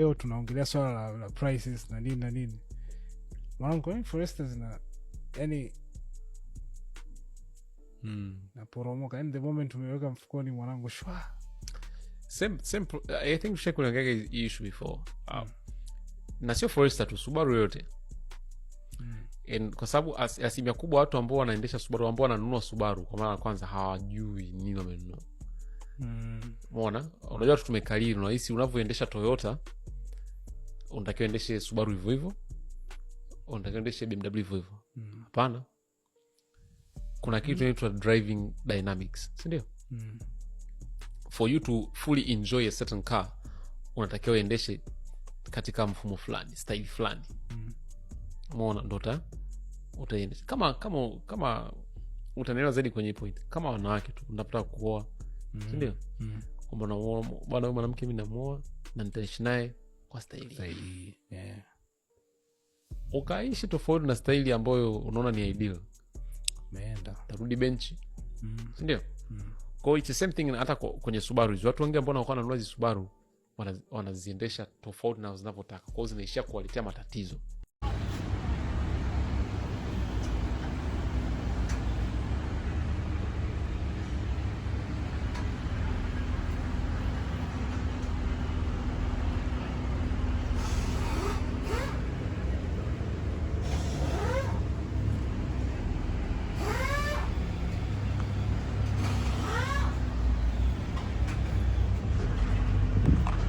leo tunaongelea swala la prices na nini. Mwanangu kwa Forester zina yani na poromoka, and the moment umeweka mfukoni mwanangu shwa. Same I think tushakulaga issue before. Na sio Forester tu, Subaru yote. Kwa sababu asilimia kubwa watu ambao wanaendesha Subaru, ambao wananunua Subaru kwa mara ya kwanza, hawajui nini wamenunua. Umeona? Unajua tu tumekalili, unahisi unavyoendesha Toyota unatakiwa uendeshe Subaru hivyo hivyo, unatakiwa uendeshe BMW hivyo hivyo. Hapana. Kuna kitu inaitwa driving dynamics, si ndio? For you to fully enjoy a certain car, unatakiwa uendeshe katika mfumo fulani, style fulani. Umeona? Ndo utaendesha. Kama utaelewa zaidi kwenye point. Kama wanawake tu unapata kuoa, si ndio? Kwamba bwana mwanamke mimi namuoa na nitaishi naye kwa style. Ukaishi tofauti na style ambayo unaona ni ideal, umeenda tarudi benchi. Si ndio? Kwa it's the same thing hata kwenye Subaru. Watu wengi ambao wanakuwa wananunua Subaru wanaziendesha tofauti na zinavyotaka. Kwa hiyo zinaishia kuwaletea matatizo.